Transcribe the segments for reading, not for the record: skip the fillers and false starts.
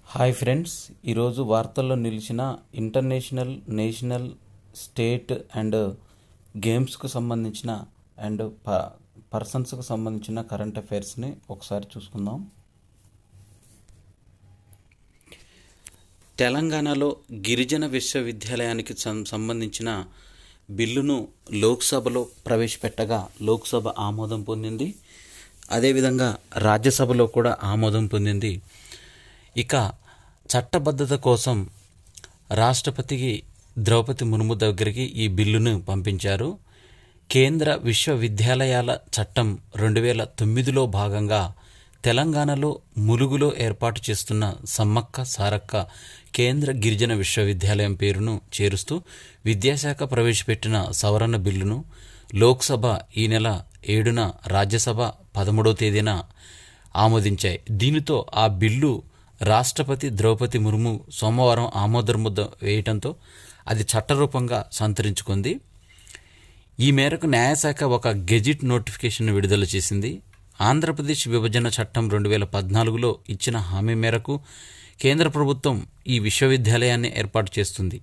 Hi friends, ఈరోజు వార్తల్లో నిలిచిన ఇంటర్నేషనల్, నేషనల్, స్టేట్ అండ్ గేమ్స్కు సంబంధించిన అండ్ పర్సన్స్కు సంబంధించిన కరెంట్ అఫైర్స్ని ఒకసారి చూసుకుందాం. తెలంగాణలో గిరిజన విశ్వవిద్యాలయానికి సంబంధించిన బిల్లును లోక్సభలో ప్రవేశపెట్టగా లోక్సభ ఆమోదం పొందింది. అదేవిధంగా రాజ్యసభలో కూడా ఆమోదం పొందింది. ఇక చట్టబద్ధత కోసం రాష్ట్రపతికి ద్రౌపది ముర్ము దగ్గరికి ఈ బిల్లును పంపించారు. కేంద్ర విశ్వవిద్యాలయాల చట్టం 2009లో భాగంగా తెలంగాణలో ములుగులో ఏర్పాటు చేస్తున్న సమ్మక్క సారక్క కేంద్ర గిరిజన విశ్వవిద్యాలయం పేరును చేరుస్తూ విద్యాశాఖ ప్రవేశపెట్టిన సవరణ బిల్లును లోక్సభ ఈ నెల 7న, రాజ్యసభ 13వ తేదీన ఆమోదించాయి. దీనితో ఆ బిల్లు రాష్ట్రపతి ద్రౌపది ముర్ము సోమవారం ఆమోదముద్ర వేయటంతో అది చట్టరూపంగా సంతరించుకుంది. ఈ మేరకు న్యాయశాఖ ఒక గెజిట్ నోటిఫికేషన్ విడుదల చేసింది. ఆంధ్రప్రదేశ్ విభజన చట్టం 2014లో ఇచ్చిన హామీ మేరకు కేంద్ర ప్రభుత్వం ఈ విశ్వవిద్యాలయాన్ని ఏర్పాటు చేస్తుంది.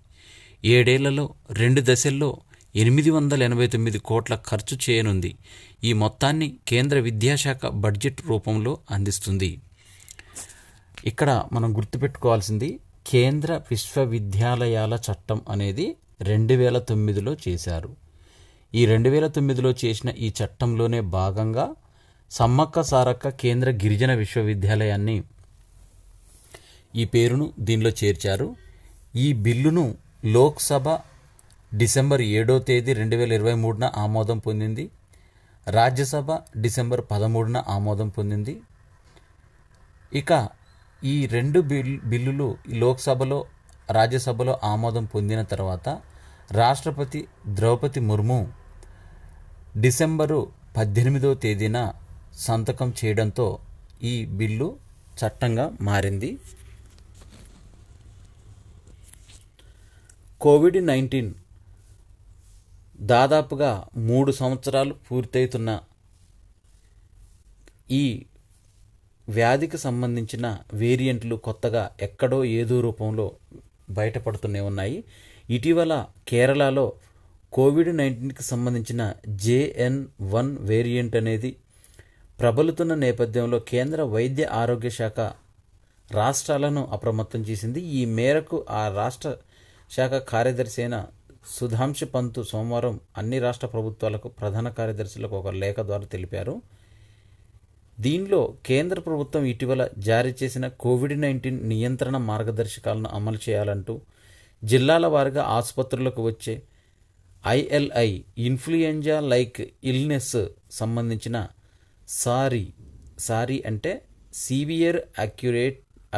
7 ఏళ్లలో 2 దశల్లో 889 కోట్ల ఖర్చు చేయనుంది. ఈ మొత్తాన్ని కేంద్ర విద్యాశాఖ బడ్జెట్ రూపంలో అందిస్తుంది. ఇక్కడ మనం గుర్తుపెట్టుకోవాల్సింది, కేంద్ర విశ్వవిద్యాలయాల చట్టం అనేది 2009లో చేశారు. ఈ 2009లో చేసిన ఈ చట్టంలోనే భాగంగా సమ్మక్క సారక్క కేంద్ర గిరిజన విశ్వవిద్యాలయాన్ని ఈ పేరును దీనిలో చేర్చారు. ఈ బిల్లును లోక్సభ డిసెంబర్ 7వ తేదీ 2023న ఆమోదం పొందింది. రాజ్యసభ డిసెంబర్ 13న ఆమోదం పొందింది. ఇక ఈ 2 బిల్లులు లోక్సభలో, రాజ్యసభలో ఆమోదం పొందిన తర్వాత రాష్ట్రపతి ద్రౌపది ముర్ము డిసెంబరు 18వ తేదీన సంతకం చేయడంతో ఈ బిల్లు చట్టంగా మారింది. కోవిడ్-19 దాదాపుగా 3 సంవత్సరాలు పూర్తవుతున్న ఈ వ్యాధికి సంబంధించిన వేరియంట్లు కొత్తగా ఎక్కడో ఏదో రూపంలో బయటపడుతూనే ఉన్నాయి. ఇటీవల కేరళలో కోవిడ్-19కి సంబంధించిన JN1 వేరియంట్ అనేది ప్రబలుతున్న నేపథ్యంలో కేంద్ర వైద్య ఆరోగ్య శాఖ రాష్ట్రాలను అప్రమత్తం చేసింది. ఈ మేరకు ఆ రాష్ట్ర శాఖ కార్యదర్శి అయిన సుధాంశు పంత్ సోమవారం అన్ని రాష్ట్ర ప్రభుత్వాలకు, ప్రధాన కార్యదర్శులకు ఒక లేఖ ద్వారా తెలిపారు. దీనిలో కేంద్ర ప్రభుత్వం ఇటీవల జారీ చేసిన కోవిడ్-19 నియంత్రణ మార్గదర్శకాలను అమలు చేయాలంటూ జిల్లాల వారీగా ఆసుపత్రులకు వచ్చే ILI ఇన్ఫ్లుయెంజా లైక్ ఇల్నెస్ సంబంధించిన సారీ అంటే సివియర్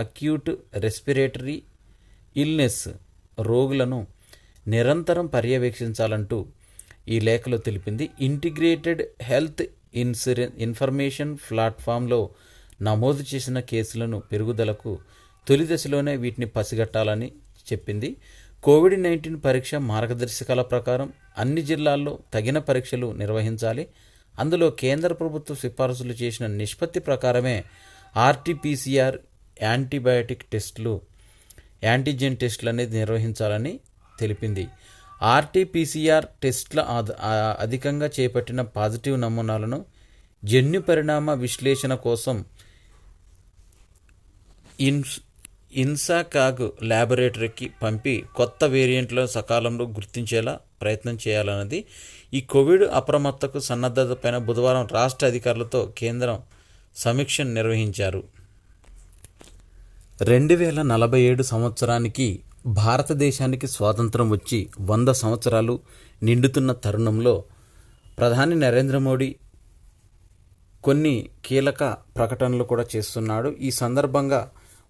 అక్యూట్ రెస్పిరేటరీ ఇల్నెస్ రోగులను నిరంతరం పర్యవేక్షించాలంటూ ఈ లేఖలో తెలిపింది. ఇంటిగ్రేటెడ్ హెల్త్ ఇన్ఫర్మేషన్ ప్లాట్ఫామ్లో నమోదు చేసిన కేసులను పెరుగుదలకు తొలి దశలోనే వీటిని పసిగట్టాలని చెప్పింది. కోవిడ్-19 పరీక్ష మార్గదర్శకాల ప్రకారం అన్ని జిల్లాల్లో తగిన పరీక్షలు నిర్వహించాలి. అందులో కేంద్ర ప్రభుత్వ సిఫారసులు చేసిన నిష్పత్తి ప్రకారమే RT-PCR యాంటీజెన్ టెస్టులు అనేది నిర్వహించాలని తెలిపింది. RT-PCR టెస్ట్ల అధికంగా చేపట్టిన పాజిటివ్ నమూనాలను జన్యు పరిణామ విశ్లేషణ కోసం ఇన్సాకాగ్ ల్యాబొరేటరీకి పంపి కొత్త వేరియంట్లను సకాలంలో గుర్తించేలా ప్రయత్నం చేయాలన్నది. ఈ కోవిడ్ అప్రమత్తకు సన్నద్ధతపైన బుధవారం రాష్ట్ర అధికారులతో కేంద్రం సమీక్ష నిర్వహించారు. 2047 సంవత్సరానికి భారతదేశానికి స్వాతంత్రం వచ్చి 100 సంవత్సరాలు నిండుతున్న తరుణంలో ప్రధాని నరేంద్ర మోడీ కొన్ని కీలక ప్రకటనలు కూడా చేస్తున్నాడు. ఈ సందర్భంగా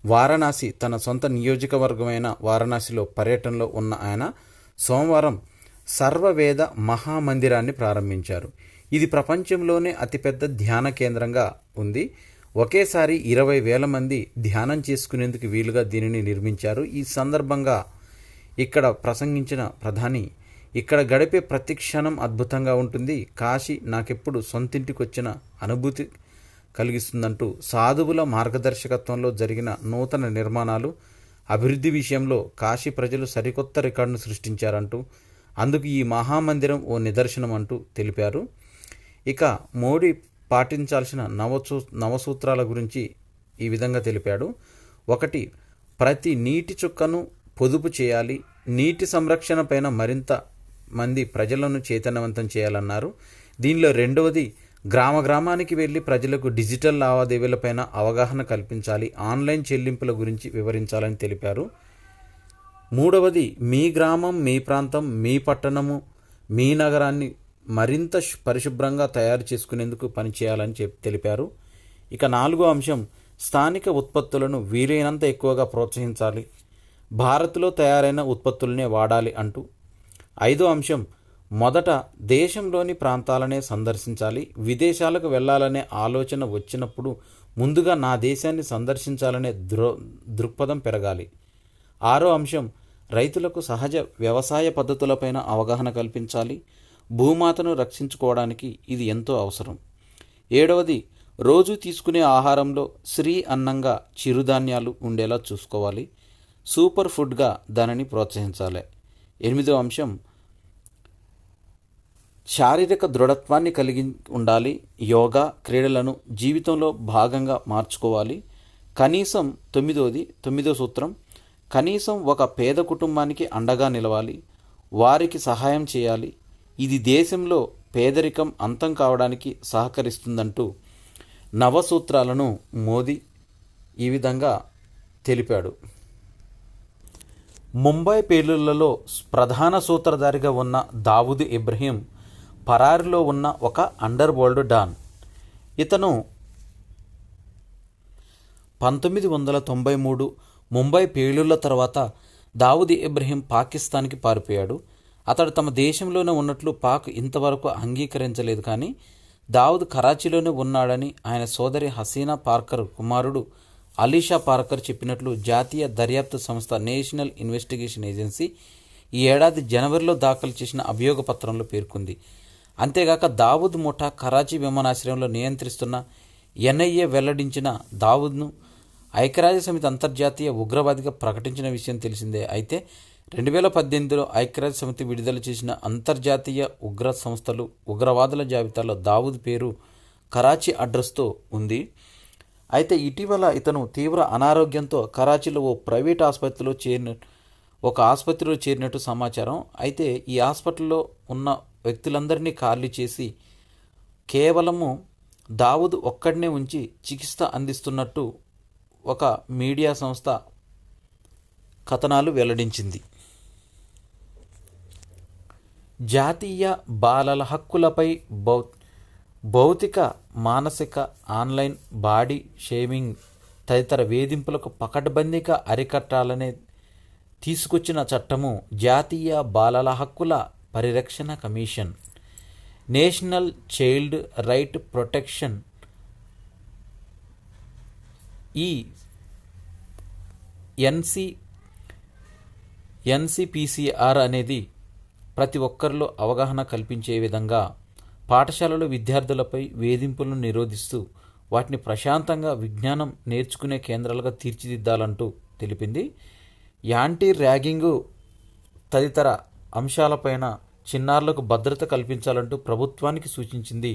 వారణాసి, తన సొంత నియోజకవర్గమైన వారణాసిలో పర్యటనలో ఉన్న ఆయన సోమవారం సర్వవేద మహామందిరాన్ని ప్రారంభించారు. ఇది ప్రపంచంలోనే అతిపెద్ద ధ్యాన కేంద్రంగా ఉంది. ఒకేసారి 20,000 మంది ధ్యానం చేసుకునేందుకు వీలుగా దీనిని నిర్మించారు. ఈ సందర్భంగా ఇక్కడ ప్రసంగించిన ప్రధాని, ఇక్కడ గడిపే ప్రతి క్షణం అద్భుతంగా ఉంటుంది. కాశీ నాకెప్పుడు సొంతింటికి వచ్చిన అనుభూతి కలిగిస్తుందంటూ సాధువుల మార్గదర్శకత్వంలో జరిగిన నూతన నిర్మాణాలు అభివృద్ధి విషయంలో కాశీ ప్రజలు సరికొత్త రికార్డును సృష్టించారంటూ అందుకు ఈ మహామందిరం ఓ నిదర్శనం అంటూ తెలిపారు. ఇక మోడీ పాటించాల్సిన నవసూత్రాల గురించి ఈ విధంగా తెలిపాడు. 1. ప్రతి నీటి చుక్కను పొదుపు చేయాలి. నీటి సంరక్షణ పైన మరింత మంది ప్రజలను చైతన్యవంతం చేయాలన్నారు. దీనిలో 2వది గ్రామానికి వెళ్ళి ప్రజలకు డిజిటల్ లావాదేవీలపైన అవగాహన కల్పించాలి. ఆన్లైన్ చెల్లింపుల గురించి వివరించాలని తెలిపారు. 3వది మీ గ్రామం, మీ ప్రాంతం, మీ పట్టణము, మీ నగరాన్ని మరింత పరిశుభ్రంగా తయారు చేసుకునేందుకు పనిచేయాలని తెలిపారు. ఇక 4వ అంశం స్థానిక ఉత్పత్తులను వీలైనంత ఎక్కువగా ప్రోత్సహించాలి. భారత్లో తయారైన ఉత్పత్తులనే వాడాలి అంటూ. 5వ అంశం మొదట దేశంలోని ప్రాంతాలనే సందర్శించాలి. విదేశాలకు వెళ్లాలనే ఆలోచన వచ్చినప్పుడు ముందుగా నా దేశాన్ని సందర్శించాలనే దృక్పథం పెరగాలి. 6వ అంశం రైతులకు సహజ వ్యవసాయ పద్ధతులపైన అవగాహన కల్పించాలి. భూమాతను రక్షించుకోవడానికి ఇది ఎంతో అవసరం. 7వది రోజు తీసుకునే ఆహారంలో శ్రీ అన్నంగా చిరుధాన్యాలు ఉండేలా చూసుకోవాలి. సూపర్ ఫుడ్గా దానిని ప్రోత్సహించాలి. 8వ అంశం శారీరక దృఢత్వాన్ని కలిగి ఉండాలి. యోగా, క్రీడలను జీవితంలో భాగంగా మార్చుకోవాలి. కనీసం 9వ సూత్రం కనీసం ఒక పేద కుటుంబానికి అండగా నిలవాలి. వారికి సహాయం చేయాలి. ఇది దేశంలో పేదరికం అంతం కావడానికి సహకరిస్తుందంటూ నవసూత్రాలను మోదీ ఈ విధంగా తెలిపాడు. ముంబై పేలుళ్లలో ప్రధాన సూత్రధారిగా ఉన్న దావూద్ ఇబ్రహీం పరారీలో ఉన్న ఒక అండర్ వరల్డ్ డాన్. ఇతను 1993 ముంబై పేలుళ్ల తర్వాత దావూద్ ఇబ్రహీం పాకిస్తాన్కి పారిపోయాడు. అతడు తమ దేశంలోనే ఉన్నట్లు పాక్ ఇంతవరకు అంగీకరించలేదు. కానీ దావూద్ కరాచీలోనే ఉన్నాడని ఆయన సోదరి హసీనా పార్కర్ కుమారుడు అలీషా పార్కర్ చెప్పినట్లు జాతీయ దర్యాప్తు సంస్థ నేషనల్ ఇన్వెస్టిగేషన్ ఏజెన్సీ ఈ ఏడాది జనవరిలో దాఖలు చేసిన అభియోగ పత్రంలో పేర్కొంది. అంతేగాక దావూద్ ముఠా కరాచీ విమానాశ్రయంలో నియంత్రిస్తున్న ఎన్ఐఏ వెల్లడించిన దావూద్ను ఐక్యరాజ్యసమితి అంతర్జాతీయ ఉగ్రవాదిగా ప్రకటించిన విషయం తెలిసిందే. అయితే 2018లో ఐక్యరాజ్యసమితి విడుదల చేసిన అంతర్జాతీయ ఉగ్ర సంస్థలు ఉగ్రవాదుల జాబితాలో దావూద్ పేరు కరాచీ అడ్రస్తో ఉంది. అయితే ఇటీవల ఇతను తీవ్ర అనారోగ్యంతో కరాచీలో ఓ ప్రైవేట్ ఆసుపత్రిలో చేరినట్టు సమాచారం. అయితే ఈ హాస్పిటల్లో ఉన్న వ్యక్తులందరినీ ఖాళీ చేసి కేవలము దావూద్ ఒక్కడినే ఉంచి చికిత్స అందిస్తున్నట్టు ఒక మీడియా సంస్థ కథనాలు వెల్లడించింది. జాతీయ బాలల హక్కులపై భౌతిక, మానసిక, ఆన్లైన్ బాడీ షేమింగ్ తదితర వేధింపులకు పకడ్బందీగా అరికట్టాలనే తీసుకొచ్చిన చట్టము జాతీయ బాలల హక్కుల పరిరక్షణ commission, national child right protection ఈ ఎన్సిపిసిఆర్ అనేది ప్రతి ఒక్కరిలో అవగాహన కల్పించే విధంగా పాఠశాలలో విద్యార్థులపై వేధింపులను నిరోధిస్తూ వాటిని ప్రశాంతంగా విజ్ఞానం నేర్చుకునే కేంద్రాలుగా తీర్చిదిద్దాలంటూ తెలిపింది. యాంటీ ర్యాగింగు తదితర అంశాలపైన చిన్నారులకు భద్రత కల్పించాలంటూ ప్రభుత్వానికి సూచించింది.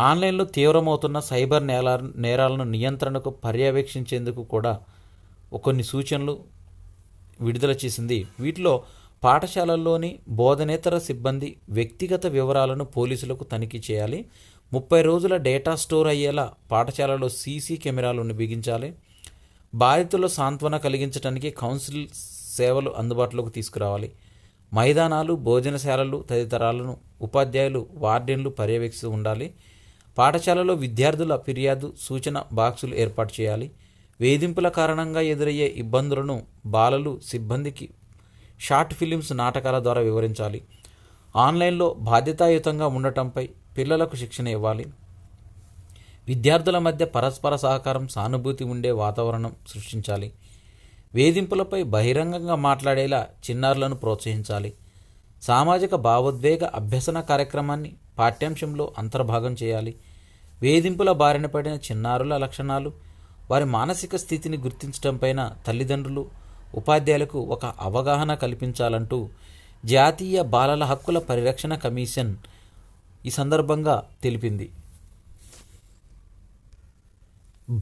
ఆన్లైన్లో తీవ్రమవుతున్న సైబర్ నేరాలను నియంత్రణకు పర్యవేక్షించేందుకు కూడా కొన్ని సూచనలు విడుదల చేసింది. వీటిలో పాఠశాలల్లోని బోధనేతర సిబ్బంది వ్యక్తిగత వివరాలను పోలీసులకు తనిఖీ చేయాలి. 30 రోజుల డేటా స్టోర్ అయ్యేలా పాఠశాలలో సీసీ కెమెరాలను బిగించాలి. బాధితుల్లో సాంత్వన కలిగించడానికి కౌన్సిల్ సేవలు అందుబాటులోకి తీసుకురావాలి. మైదానాలు, భోజనశాలలు తదితరాలను ఉపాధ్యాయులు, వార్డెన్లు పర్యవేక్షిస్తూ ఉండాలి. పాఠశాలలో విద్యార్థుల ఫిర్యాదు సూచన బాక్సులు ఏర్పాటు చేయాలి. వేధింపుల కారణంగా ఎదురయ్యే ఇబ్బందులను బాలలు, సిబ్బందికి షార్ట్ ఫిలిమ్స్, నాటకాల ద్వారా వివరించాలి. ఆన్లైన్లో బాధ్యతాయుతంగా ఉండటంపై పిల్లలకు శిక్షణ ఇవ్వాలి. విద్యార్థుల మధ్య పరస్పర సహకారం, సానుభూతి ఉండే వాతావరణం సృష్టించాలి. వేధింపులపై బహిరంగంగా మాట్లాడేలా చిన్నారులను ప్రోత్సహించాలి. సామాజిక భావోద్వేగ అభ్యసన కార్యక్రమాన్ని పాఠ్యాంశంలో అంతర్భాగం చేయాలి. వేధింపుల బారిన పడిన చిన్నారుల లక్షణాలు, వారి మానసిక స్థితిని గుర్తించడంపైన తల్లిదండ్రులు, ఉపాధ్యాయులకు ఒక అవగాహన కల్పించాలంటూ జాతీయ బాలల హక్కుల పరిరక్షణ కమిషన్ ఈ సందర్భంగా తెలిపింది.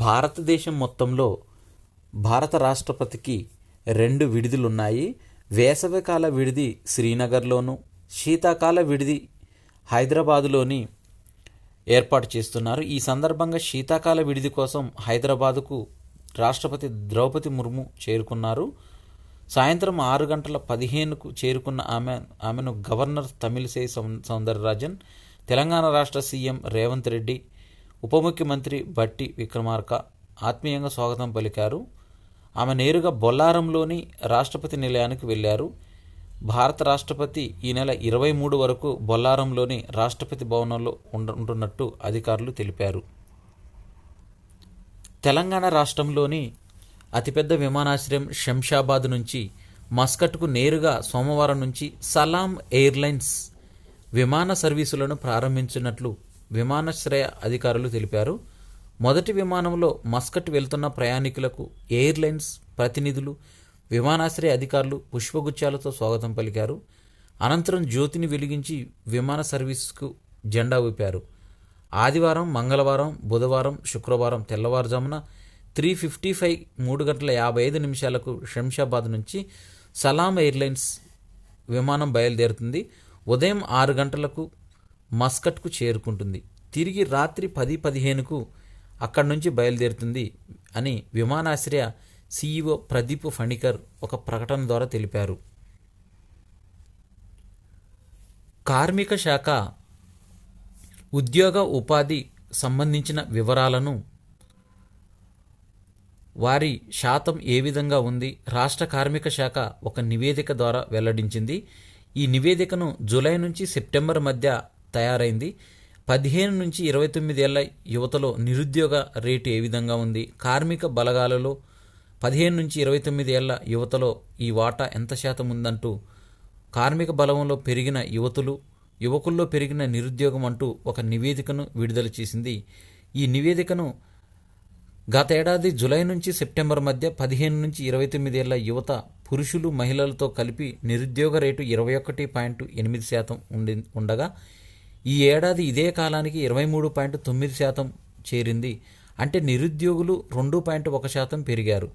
భారతదేశం మొత్తంలో భారత రాష్ట్రపతికి 2 విడిదిలున్నాయి. వేసవికాల విడిది శ్రీనగర్లోను, శీతాకాల విడిది హైదరాబాదులోని ఏర్పాటు చేస్తున్నారు. ఈ సందర్భంగా శీతాకాల విడిది కోసం హైదరాబాదుకు రాష్ట్రపతి ద్రౌపది ముర్ము చేరుకున్నారు. సాయంత్రం 6:15 చేరుకున్న ఆమెను గవర్నర్ తమిళిసై సౌందరరాజన్, తెలంగాణ రాష్ట్ర సీఎం రేవంత్ రెడ్డి, ఉప ముఖ్యమంత్రి బట్టి విక్రమార్క ఆత్మీయంగా స్వాగతం పలికారు. ఆమె నేరుగా బొల్లారంలోని రాష్ట్రపతి నిలయానికి వెళ్లారు. భారత రాష్ట్రపతి ఈ నెల 23 వరకు బొల్లారంలోని రాష్ట్రపతి భవనంలో ఉంటున్నట్టు అధికారులు తెలిపారు. తెలంగాణ రాష్ట్రంలోని అతిపెద్ద విమానాశ్రయం శంషాబాద్ నుంచి మస్కట్కు నేరుగా సోమవారం నుంచి సలాం ఎయిర్లైన్స్ విమాన సర్వీసులను ప్రారంభించినట్లు విమానాశ్రయ అధికారులు తెలిపారు. మొదటి విమానంలో మస్కట్ వెళ్తున్న ప్రయాణికులకు ఎయిర్లైన్స్ ప్రతినిధులు, విమానాశ్రయ అధికారులు పుష్పగుచ్చాలతో స్వాగతం పలికారు. అనంతరం జ్యోతిని వెలిగించి విమాన సర్వీసుకు జెండా ఊపారు. ఆదివారం, మంగళవారం, బుధవారం, శుక్రవారం తెల్లవారుజామున 3:55 3:55 శంషాబాద్ నుంచి సలాం ఎయిర్లైన్స్ విమానం బయలుదేరుతుంది. ఉదయం 6 గంటలకు మస్కట్కు చేరుకుంటుంది. తిరిగి రాత్రి 10:15కు అక్కడి నుంచి బయలుదేరుతుంది అని విమానాశ్రయ సీఈఓ ప్రదీప్ ఫణికర్ ఒక ప్రకటన ద్వారా తెలిపారు. కార్మిక శాఖ ఉద్యోగ ఉపాధి సంబంధించిన వివరాలను, వారి శాతం ఏ విధంగా ఉంది, రాష్ట్ర కార్మిక శాఖ ఒక నివేదిక ద్వారా వెల్లడించింది. ఈ నివేదికను జూలై నుంచి సెప్టెంబర్ మధ్య తయారైంది. 15 నుంచి 29 ఏళ్ల యువతలో నిరుద్యోగ రేటు ఏ విధంగా ఉంది, కార్మిక బలగాలలో 15 నుంచి 29 ఏళ్ల యువతలో ఈ వాటా ఎంత శాతం ఉందంటూ, కార్మిక బలంలో పెరిగిన యువకుల్లో పెరిగిన నిరుద్యోగం అంటూ ఒక నివేదికను విడుదల చేసింది. ఈ నివేదికను గతేడాది జూలై నుంచి సెప్టెంబర్ మధ్య 15 నుంచి 29 ఏళ్ల యువత పురుషులు, మహిళలతో కలిపి నిరుద్యోగ రేటు 21.8% ఉండగా ఈ ఏడాది ఇదే కాలానికి 23.9% చేరింది. అంటే నిరుద్యోగులు 2.1% పెరిగారు.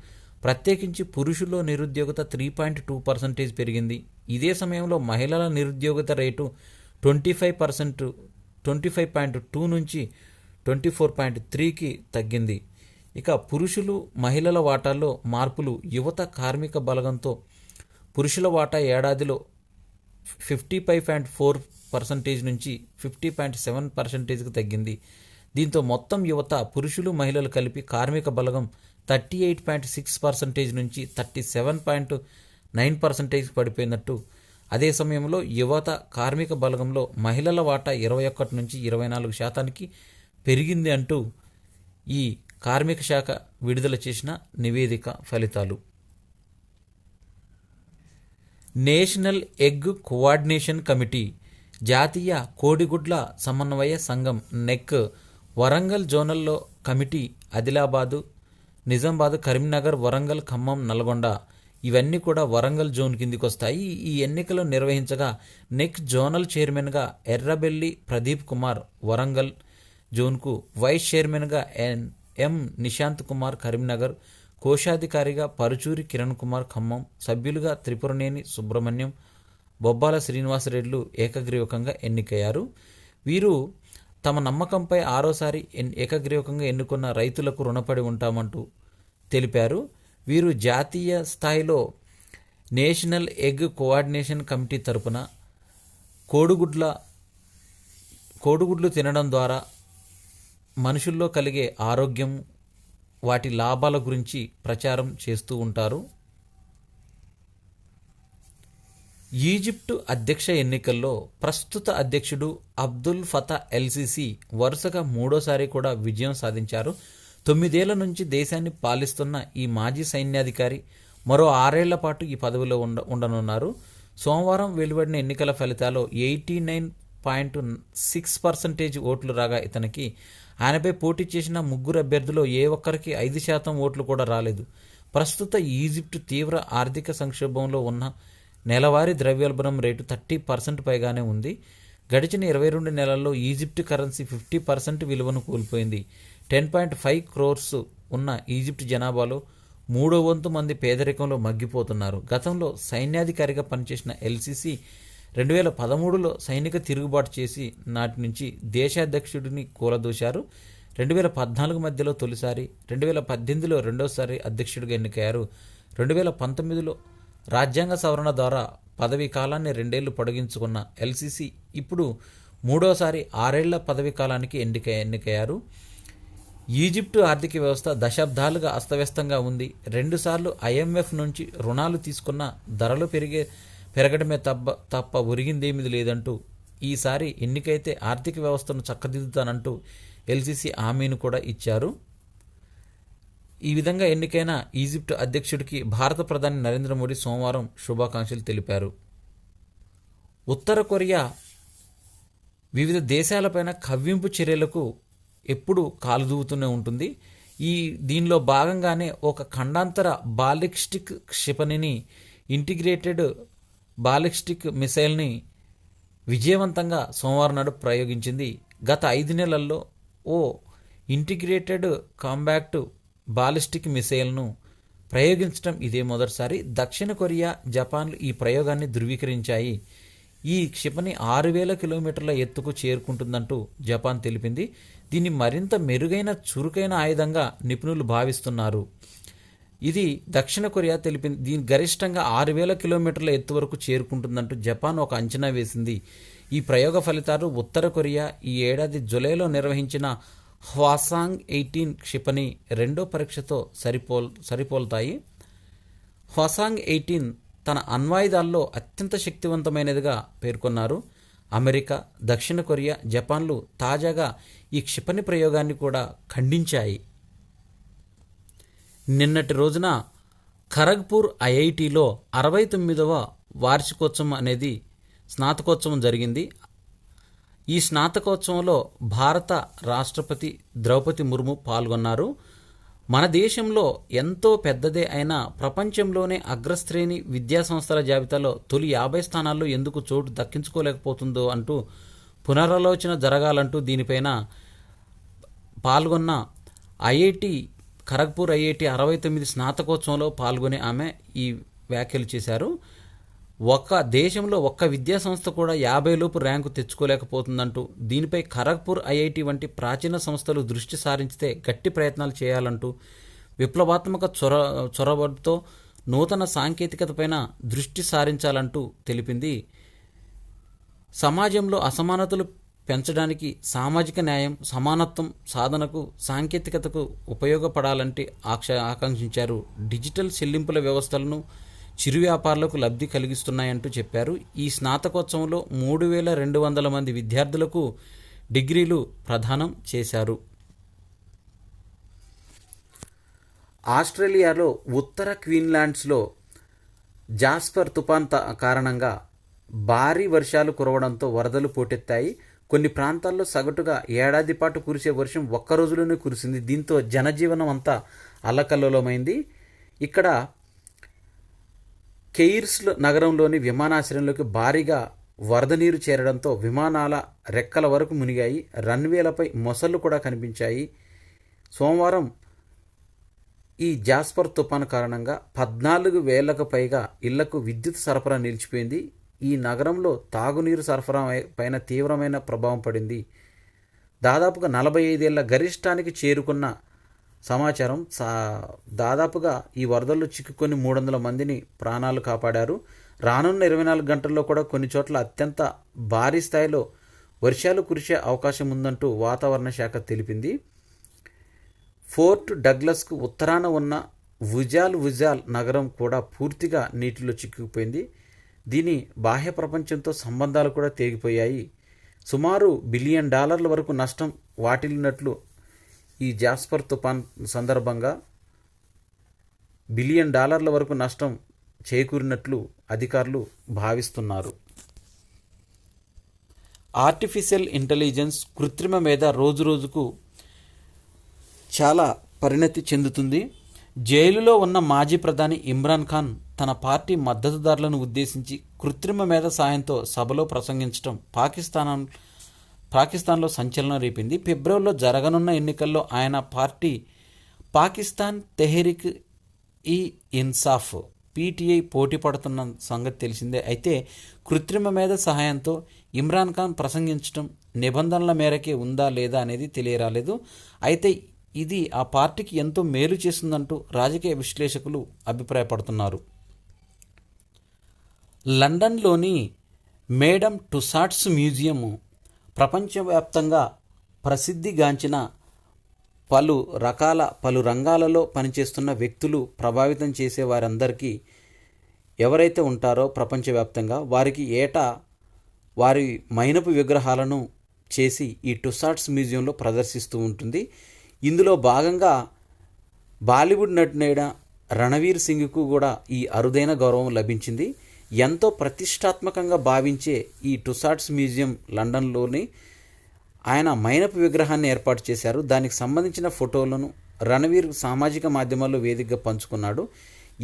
ప్రత్యేకించి పురుషుల్లో నిరుద్యోగత 3.2% పెరిగింది. ఇదే సమయంలో మహిళల నిరుద్యోగత రేటు 25.2 నుంచి 24.3కి తగ్గింది. ఇక పురుషులు, మహిళల వాటాల్లో మార్పులు. యువత కార్మిక బలగంతో పురుషుల వాటా ఏడాదిలో 55.4% నుంచి 50.7%కి తగ్గింది. దీంతో మొత్తం యువత, పురుషులు, మహిళలు కలిపి కార్మిక బలగం 38.6% నుంచి 37.9%కి పడిపోయినట్టు. అదే సమయంలో యువత కార్మిక బలగంలో మహిళల వాటా 21 నుంచి 24%కి పెరిగింది అంటూ ఈ కార్మిక శాఖ విడుదల చేసిన నివేదిక ఫలితాలు. నేషనల్ ఎగ్ కోఆర్డినేషన్ కమిటీ, జాతీయ కోడిగుడ్ల సమన్వయ సంఘం నెక్ వరంగల్ జోనల్లో కమిటీ ఆదిలాబాదు, నిజామాబాద్, కరీంనగర్, వరంగల్, ఖమ్మం, నల్గొండ ఇవన్నీ కూడా వరంగల్ జోన్ కిందికి వస్తాయి. ఈ ఎన్నికలు నిర్వహించగా నెక్ జోనల్ చైర్మన్గా ఎర్రబెల్లి ప్రదీప్ కుమార్ వరంగల్ జోన్కు, వైస్ చైర్మన్గా ఎం నిశాంత్ కుమార్ కరీంనగర్, కోశాధికారిగా పరుచూరి కిరణ్ కుమార్ ఖమ్మం, సభ్యులుగా త్రిపురనేని సుబ్రహ్మణ్యం, బొబ్బాల శ్రీనివాసరెడ్డిలు ఏకగ్రీవకంగా ఎన్నికయ్యారు. వీరు తమ నమ్మకంపై 6వసారి ఏకగ్రీవకంగా ఎన్నుకున్న రైతులకు రుణపడి ఉంటామంటూ తెలిపారు. వీరు జాతీయ స్థాయిలో నేషనల్ ఎగ్ కోఆర్డినేషన్ కమిటీ తరపున కోడిగుడ్లు తినడం ద్వారా మనుషుల్లో కలిగే ఆరోగ్యం, వాటి లాభాల గురించి ప్రచారం చేస్తూ ఉంటారు. ఈజిప్టు అధ్యక్ష ఎన్నికల్లో ప్రస్తుత అధ్యక్షుడు అబ్దుల్ ఫతా ఎల్సిసి వరుసగా 3వసారి కూడా విజయం సాధించారు. 9 ఏళ్ల నుంచి దేశాన్ని పాలిస్తున్న ఈ మాజీ సైన్యాధికారి మరో 6 ఏళ్ల పాటు ఈ పదవిలో ఉండనున్నారు. సోమవారం వెలువడిన ఎన్నికల ఫలితాల్లో 89.6% ఓట్లు రాగా ఇతనికి ఆయనపై పోటీ చేసిన ముగ్గురు అభ్యర్థులు ఏ ఒక్కరికి 5% ఓట్లు కూడా రాలేదు. ప్రస్తుత ఈజిప్టు తీవ్ర ఆర్థిక సంక్షోభంలో ఉన్న నెలవారీ ద్రవ్యోల్బణం రేటు 30% పైగానే ఉంది. గడిచిన 22 నెలల్లో ఈజిప్టు కరెన్సీ 50% విలువను కోల్పోయింది. 10.5 crores ఉన్న ఈజిప్టు జనాభాలో 3/3 మంది పేదరికంలో మగ్గిపోతున్నారు. గతంలో సైన్యాధికారిగా పనిచేసిన ఎల్సిసి 2013లో సైనిక తిరుగుబాటు చేసి నాటి నుంచి దేశాధ్యక్షుడిని కూలదోశారు. 2014 మధ్యలో తొలిసారి, 2018లో రెండోసారి అధ్యక్షుడిగా ఎన్నికయ్యారు. 2019లో రాజ్యాంగ సవరణ ద్వారా పదవీ కాలాన్ని 2 ఏళ్లు పొడిగించుకున్న ఎల్సిసి ఇప్పుడు మూడోసారి 6 ఏళ్ల పదవీ కాలానికి ఎన్నికయ్యారు. ఈజిప్టు ఆర్థిక వ్యవస్థ దశాబ్దాలుగా అస్తవ్యస్తంగా ఉంది. 2 సార్లు IMF నుంచి రుణాలు తీసుకున్న ధరలు పెరగడమే తప్ప ఒరిగిందేమీ లేదంటూ ఈసారి ఎన్నికైతే ఆర్థిక వ్యవస్థను చక్కదిద్దుతానంటూ ఎల్సిసి హామీని కూడా ఇచ్చారు. ఈ విధంగా ఎన్నికైన ఈజిప్టు అధ్యక్షుడికి భారత ప్రధాని నరేంద్ర మోడీ సోమవారం శుభాకాంక్షలు తెలిపారు. ఉత్తర కొరియా వివిధ దేశాలపైన కవ్వింపు చర్యలకు ఎప్పుడు కాలుదూవుతూనే ఉంటుంది. దీనిలో భాగంగానే ఒక ఖండాంతర బాలిస్టిక్ క్షిపణిని, ఇంటిగ్రేటెడ్ బాలిస్టిక్ మిసైల్ని విజయవంతంగా సోమవారం నాడు ప్రయోగించింది. గత 5 నెలల్లో ఓ ఇంటిగ్రేటెడ్ కాంబాక్ట్ బాలిస్టిక్ మిసైల్ను ప్రయోగించడం ఇదే మొదటిసారి. దక్షిణ కొరియా, జపాన్లు ఈ ప్రయోగాన్ని ధృవీకరించాయి. ఈ క్షిపణి 6000 కిలోమీటర్ల ఎత్తుకు చేరుకుంటుందంటూ జపాన్ తెలిపింది. దీన్ని మరింత మెరుగైన, చురుకైన ఆయుధంగా నిపుణులు భావిస్తున్నారు. ఇది దక్షిణ కొరియా తెలిపింది. దీని గరిష్టంగా 6000 కిలోమీటర్ల ఎత్తు వరకు చేరుకుంటుందంటూ జపాన్ ఒక అంచనా వేసింది. ఈ ప్రయోగ ఫలితాలు ఉత్తర కొరియా ఈ ఏడాది జూలైలో నిర్వహించిన హ్వాసాంగ్-18 క్షిపణి రెండో పరీక్షతో సరిపోల్తాయి. హ్వాసాంగ్-18 తన అణ్వాయుధాల్లో అత్యంత శక్తివంతమైనదిగా పేర్కొన్నారు. అమెరికా, దక్షిణ కొరియా, జపాన్లు తాజాగా ఈ క్షిపణి ప్రయోగాన్ని కూడా ఖండించాయి. నిన్నటి రోజున ఖరగ్పూర్ ఐఐటిలో 69వ వార్షికోత్సవం అనేది స్నాతకోత్సవం జరిగింది. ఈ స్నాతకోత్సవంలో భారత రాష్ట్రపతి ద్రౌపది ముర్ము పాల్గొన్నారు. మన దేశంలో ఎంతో పెద్దదే అయిన ప్రపంచంలోనే అగ్రశ్రేణి విద్యాసంస్థల జాబితాలో తొలి 50 స్థానాల్లో ఎందుకు చోటు దక్కించుకోలేకపోతుందో అంటూ పునరాలోచన జరగాలంటూ దీనిపైన పాల్గొన్న ఖరగ్పూర్ ఐఐటి 69 స్నాతకోత్సవంలో పాల్గొని ఆమె ఈ వ్యాఖ్యలు చేశారు. దేశంలో ఒక్క విద్యాసంస్థ కూడా 50 లోపు ర్యాంకు తెచ్చుకోలేకపోతుందంటూ, దీనిపై ఖరగ్పూర్ ఐఐటి వంటి ప్రాచీన సంస్థలు దృష్టి సారించితే గట్టి ప్రయత్నాలు చేయాలంటూ, విప్లవాత్మక చొరవతో నూతన సాంకేతికతపైన దృష్టి సారించాలంటూ తెలిపింది. సమాజంలో అసమానతలు పెంచడానికి, సామాజిక న్యాయం, సమానత్వం సాధనకు సాంకేతికతకు ఉపయోగపడాలంటే ఆకాంక్షించారు. డిజిటల్ చెల్లింపుల వ్యవస్థలను చిరు వ్యాపారులకు లబ్ధి కలిగిస్తున్నాయంటూ చెప్పారు. ఈ స్నాతకోత్సవంలో 3200 మంది విద్యార్థులకు డిగ్రీలు ప్రదానం చేశారు. ఆస్ట్రేలియాలో ఉత్తర క్వీన్లాండ్స్లో జాస్పర్ తుఫాన్ కారణంగా భారీ వర్షాలు కురవడంతో వరదలు పోటెత్తాయి. కొన్ని ప్రాంతాల్లో సగటుగా ఏడాది పాటు కురిసే వర్షం ఒక్క రోజులోనే కురిసింది. దీంతో జనజీవనం అంతా అల్లకల్లోలమైంది. ఇక్కడ కెయిర్స్ నగరంలోని విమానాశ్రయంలోకి భారీగా వరద నీరు చేరడంతో విమానాల రెక్కల వరకు మునిగాయి. రన్వేలపై మొసళ్ళు కూడా కనిపించాయి. సోమవారం ఈ జాస్పర్ తుఫాను కారణంగా 14,000కు పైగా ఇళ్లకు విద్యుత్ సరఫరా నిలిచిపోయింది. ఈ నగరంలో తాగునీరు సరఫరా పైన తీవ్రమైన ప్రభావం పడింది. దాదాపుగా 45 ఏళ్ల గరిష్టానికి చేరుకున్న సమాచారం. దాదాపుగా ఈ వరదల్లో చిక్కుకొని 300 మందిని ప్రాణాలు కాపాడారు. రానున్న 24 గంటల్లో కూడా కొన్ని చోట్ల అత్యంత భారీ స్థాయిలో వర్షాలు కురిసే అవకాశం ఉందంటూ వాతావరణ శాఖ తెలిపింది. ఫోర్ట్ డగ్లస్కు ఉత్తరాన ఉన్న వుజాల్ నగరం కూడా పూర్తిగా నీటిలో చిక్కుకుపోయింది. దీని బాహ్య ప్రపంచంతో సంబంధాలు కూడా తెగిపోయాయి. సుమారు $1 బిలియన్ వరకు నష్టం వాటిల్లినట్లు ఈ జాస్పర్ తుఫాన్ సందర్భంగా $1 బిలియన్ వరకు నష్టం చేకూరినట్లు అధికారులు భావిస్తున్నారు. ఆర్టిఫిషియల్ ఇంటెలిజెన్స్, కృత్రిమ మేధ రోజురోజుకు చాలా పరిణతి చెందుతుంది. జైలులో ఉన్న మాజీ ప్రధాని ఇమ్రాన్ ఖాన్ తన పార్టీ మద్దతుదారులను ఉద్దేశించి కృత్రిమ మేధ సాయంతో సభలో ప్రసంగించడం పాకిస్తాన్లో సంచలనం రేపింది. ఫిబ్రవరిలో జరగనున్న ఎన్నికల్లో ఆయన పార్టీ పాకిస్తాన్ తెహ్రీక్ ఈ ఇన్సాఫ్ పీటీఐ పోటీ పడుతున్న సంగతి తెలిసిందే. అయితే కృత్రిమ మేధ సహాయంతో ఇమ్రాన్ ఖాన్ ప్రసంగించడం నిబంధనల మేరకే ఉందా లేదా అనేది తెలియరాలేదు. అయితే ఇది ఆ పార్టీకి ఎంతో మేలు చేస్తుందంటూ రాజకీయ విశ్లేషకులు అభిప్రాయపడుతున్నారు. లండన్లోని మేడమ్ టుసాడ్స్ మ్యూజియం ప్రపంచవ్యాప్తంగా ప్రసిద్ధిగాంచిన పలు రంగాలలో పనిచేస్తున్న వ్యక్తులు ప్రభావితం చేసే వారందరికీ ఎవరైతే ఉంటారో ప్రపంచవ్యాప్తంగా వారికి ఏటా వారి మైనపు విగ్రహాలను చేసి ఈ టుసాడ్స్ మ్యూజియంలో ప్రదర్శిస్తూ ఉంటుంది. ఇందులో భాగంగా బాలీవుడ్ నటుడైన రణవీర్ సింగ్కు కూడా ఈ అరుదైన గౌరవం లభించింది. ఎంతో ప్రతిష్టాత్మకంగా భావించే ఈ టుసాడ్స్ మ్యూజియం లండన్లోని ఆయన మైనపు విగ్రహాన్ని ఏర్పాటు చేశారు. దానికి సంబంధించిన ఫోటోలను రణవీర్ సామాజిక మాధ్యమాల్లో వేదికగా పంచుకున్నాడు.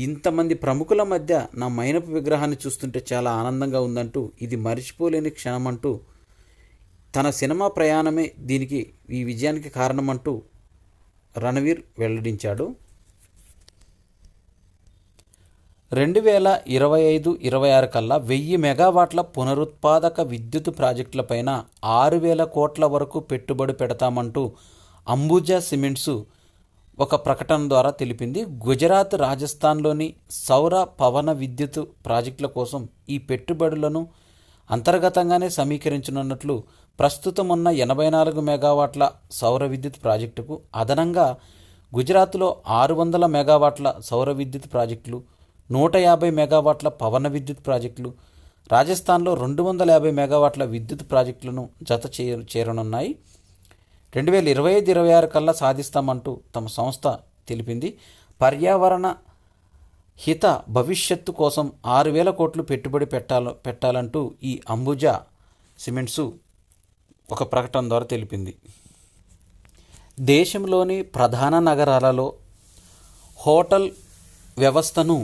ఇంతమంది ప్రముఖుల మధ్య నా మైనపు విగ్రహాన్ని చూస్తుంటే చాలా ఆనందంగా ఉందంటూ, ఇది మరిచిపోలేని క్షణమంటూ, తన సినిమా ప్రయాణమే ఈ విజయానికి కారణమంటూ రణవీర్ వెల్లడించాడు. 2025-26 కల్లా 1000 మెగావాట్ల పునరుత్పాదక విద్యుత్ ప్రాజెక్టులపైన 6,000 కోట్ల వరకు పెట్టుబడి పెడతామంటూ అంబుజా సిమెంట్స్ ఒక ప్రకటన ద్వారా తెలిపింది. గుజరాత్, రాజస్థాన్లోని సౌర పవన విద్యుత్ ప్రాజెక్టుల కోసం ఈ పెట్టుబడులను అంతర్గతంగానే సమీకరించనున్నట్లు ప్రస్తుతం ఉన్న 84 మెగావాట్ల సౌర విద్యుత్ ప్రాజెక్టుకు అదనంగా గుజరాత్లో 600 మెగావాట్ల సౌర విద్యుత్ ప్రాజెక్టులు, 150 మెగావాట్ల పవన విద్యుత్ ప్రాజెక్టులు, రాజస్థాన్లో 250 మెగావాట్ల విద్యుత్ ప్రాజెక్టులను జత చేరనున్నాయి. 2025-26 కల్లా సాధిస్తామంటూ తమ సంస్థ తెలిపింది. పర్యావరణ హిత భవిష్యత్తు కోసం 6,000 కోట్లు పెట్టుబడి పెట్టాలంటూ ఈ అంబుజా సిమెంట్స్ ఒక ప్రకటన ద్వారా తెలిపింది. దేశంలోని ప్రధాన నగరాలలో హోటల్ వ్యవస్థను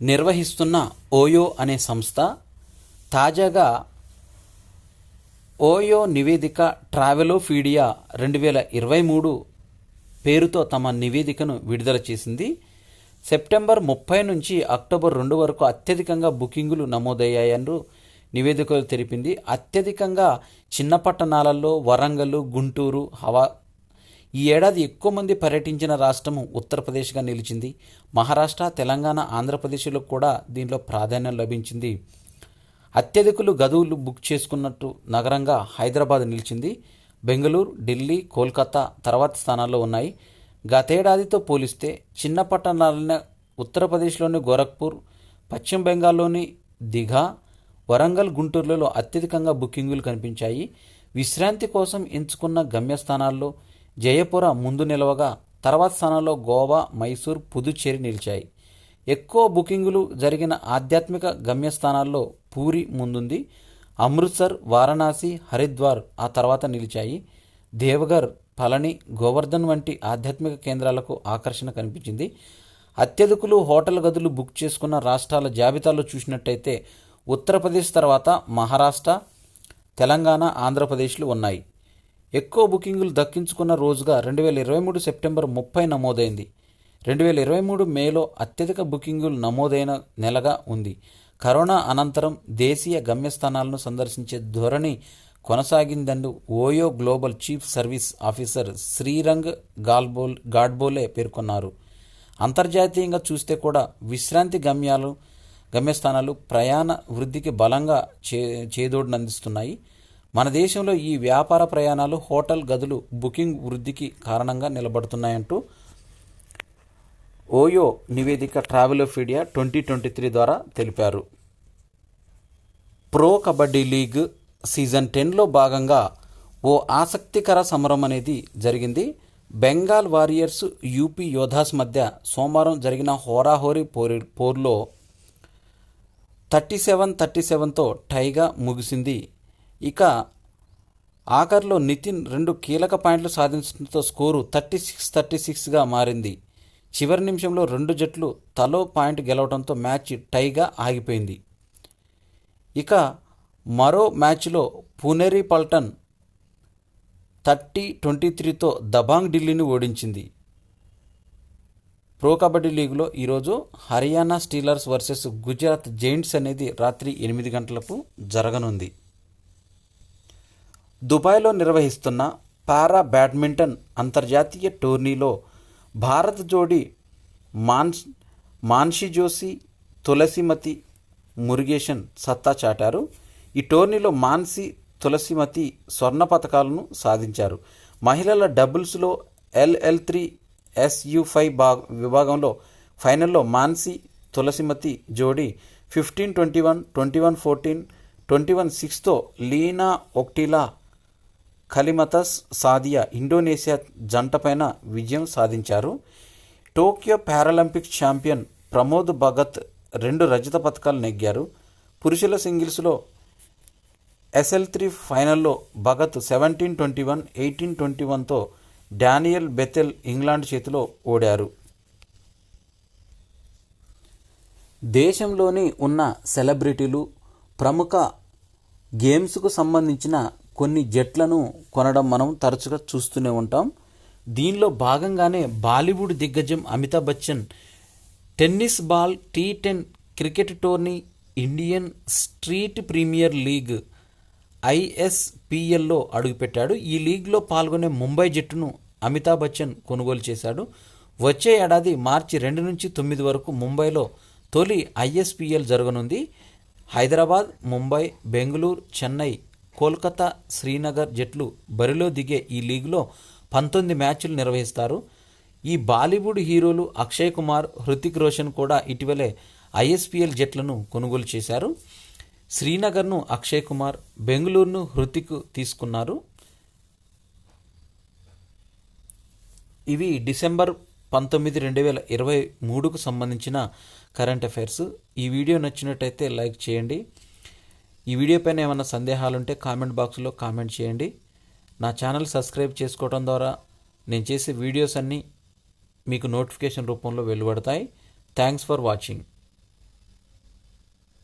నిర్వహిస్తున్న ఓయో అనే సంస్థ తాజాగా ఓయో నివేదిక ట్రావెలోపీడియా 2023 పేరుతో తమ నివేదికను విడుదల చేసింది. సెప్టెంబర్ 30 నుంచి అక్టోబర్ 2 వరకు అత్యధికంగా బుకింగులు నమోదయ్యాయని నివేదికలు తెలిపింది. అత్యధికంగా చిన్న పట్టణాలలో వరంగల్, గుంటూరు, ఈ ఏడాది ఎక్కువ మంది పర్యటించిన రాష్ట్రము ఉత్తరప్రదేశ్గా నిలిచింది. మహారాష్ట్ర, తెలంగాణ, ఆంధ్రప్రదేశ్లో కూడా దీనిలో ప్రాధాన్యం లభించింది. అత్యధికులు గదువులు బుక్ చేసుకున్నట్టు నగరంగా హైదరాబాద్ నిలిచింది. బెంగళూరు, ఢిల్లీ, కోల్కతా తర్వాత స్థానాల్లో ఉన్నాయి. గతేడాదితో పోలిస్తే చిన్న పట్టణాలైన ఉత్తరప్రదేశ్లోని గోరఖ్పూర్, పశ్చిమ బెంగాల్లోని దిఘా, వరంగల్, గుంటూరులలో అత్యధికంగా బుకింగులు కనిపించాయి. విశ్రాంతి కోసం ఎంచుకున్న గమ్యస్థానాల్లో జయపుర ముందు నిలవగా తర్వాత స్థానాల్లో గోవా, మైసూర్, పుదుచ్చేరి నిలిచాయి. ఎక్కువ బుకింగులు జరిగిన ఆధ్యాత్మిక గమ్యస్థానాల్లో పూరి ముందుంది. అమృత్సర్, వారణాసి, హరిద్వార్ ఆ తర్వాత నిలిచాయి. దేవఘర్, పళని, గోవర్ధన్ వంటి ఆధ్యాత్మిక కేంద్రాలకు ఆకర్షణ కనిపించింది. అత్యధికులు హోటల్ గదులు బుక్ చేసుకున్న రాష్ట్రాల జాబితాలో చూసినట్టయితే ఉత్తరప్రదేశ్ తర్వాత మహారాష్ట్ర, తెలంగాణ, ఆంధ్రప్రదేశ్లు ఉన్నాయి. ఎక్కువ బుకింగులు దక్కించుకున్న రోజుగా 2023 సెప్టెంబర్ 30 నమోదైంది. 2023 మేలో అత్యధిక బుకింగులు నమోదైన నెలగా ఉంది. కరోనా అనంతరం దేశీయ గమ్యస్థానాలను సందర్శించే ధోరణి కొనసాగిందని OYO global chief service officer Shrirang Godbole పేర్కొన్నారు. అంతర్జాతీయంగా చూస్తే కూడా విశ్రాంతి గమ్యస్థానాలు ప్రయాణ వృద్ధికి బలంగా చేదోడునందిస్తున్నాయి. మన దేశంలో ఈ వ్యాపార ప్రయాణాలు, హోటల్ గదులు బుకింగ్ వృద్ధికి కారణంగా నిలబడుతున్నాయంటూ ఓయో నివేదిక ట్రావెలోపీడియా 2023 ద్వారా తెలిపారు. ప్రో కబడ్డీ లీగ్ సీజన్ 10లో భాగంగా ఓ ఆసక్తికర సమరం అనేది జరిగింది. బెంగాల్ వారియర్స్, యూపీ యోధాస్ మధ్య సోమవారం జరిగిన హోరాహోరీ పోర్లో 37-37తో టైగా ముగిసింది. ఇక ఆఖరిలో నితిన్ 2 కీలక పాయింట్లు సాధించడంతో స్కోరు 36-36గా మారింది. చివరి నిమిషంలో 2 జట్లు తలో పాయింట్ గెలవడంతో మ్యాచ్ టైగా ఆగిపోయింది. ఇక మరో మ్యాచ్లో పునేరి పల్టన్ 30-23తో దబాంగ్ ఢిల్లీని ఓడించింది. ప్రో కబడ్డీ లీగ్లో ఈరోజు Haryana Steelers versus Gujarat Giants అనేది రాత్రి 8 గంటలకు జరగనుంది. దుబాయ్లో నిర్వహిస్తున్న పారా బ్యాడ్మింటన్ అంతర్జాతీయ టోర్నీలో భారత జోడీ మాన్షి జోషి, తులసిమతి మురుగేషన్ సత్తా చాటారు. ఈ టోర్నీలో మాన్సి, తులసిమతి స్వర్ణ పతకాలను సాధించారు. మహిళల డబుల్స్లో LL3 SU5 విభాగంలో ఫైనల్లో మాన్సి, తులసిమతి జోడీ 15-21, 21-14, 21-6తో లీనా ఒక్టిలా కలిమతస్ సాదియా ఇండోనేషియా జంటపైన విజయం సాధించారు. Tokyo Paralympics champion Pramod Bhagat 2 రజత పతకాలు నెగ్గారు. పురుషుల సింగిల్స్లో SL3 ఫైనల్లో భగత్ 17-21, 18-21తో డానియల్ బెథెల్ ఇంగ్లాండ్ చేతిలో ఓడారు. దేశంలోని ఉన్న సెలబ్రిటీలు, ప్రముఖ గేమ్స్కు సంబంధించిన కొన్ని జట్లను కొనడం మనం తరచుగా చూస్తూనే ఉంటాం. దీనిలో భాగంగానే బాలీవుడ్ దిగ్గజం Amitabh Bachchan tennis ball T10 cricket tourney Indian street premier league ISPLలో అడుగుపెట్టాడు. ఈ లీగ్లో పాల్గొనే ముంబై జట్టును అమితాబ్ బచ్చన్ కొనుగోలు చేశాడు. వచ్చే ఏడాది మార్చి 2 నుంచి 9 వరకు ముంబైలో తొలి ISPL జరగనుంది. హైదరాబాద్, ముంబై, బెంగళూరు, చెన్నై, కోల్కతా, శ్రీనగర్ జట్లు బరిలో దిగే ఈ లీగ్లో 19 మ్యాచ్లు నిర్వహిస్తారు. ఈ బాలీవుడ్ హీరోలు అక్షయ్ కుమార్, హృతిక్ రోషన్ కూడా ఇటీవలే ISPL జట్లను కొనుగోలు చేశారు. శ్రీనగర్ను అక్షయ్ కుమార్, బెంగళూరును హృతిక్ తీసుకున్నారు. ఇవి డిసెంబర్ 19, 2023కు సంబంధించిన కరెంట్ అఫైర్స్. ఈ వీడియో నచ్చినట్టయితే లైక్ చేయండి. ఈ వీడియో పైన ఏమైనా సందేహాలుంటే కామెంట్ బాక్స్లో కామెంట్ చేయండి. నా ఛానల్ సబ్స్క్రైబ్ చేసుకోవడం ద్వారా నేను చేసే వీడియోస్ అన్నీ మీకు నోటిఫికేషన్ రూపంలో వెలువడతాయి. Thanks for watching.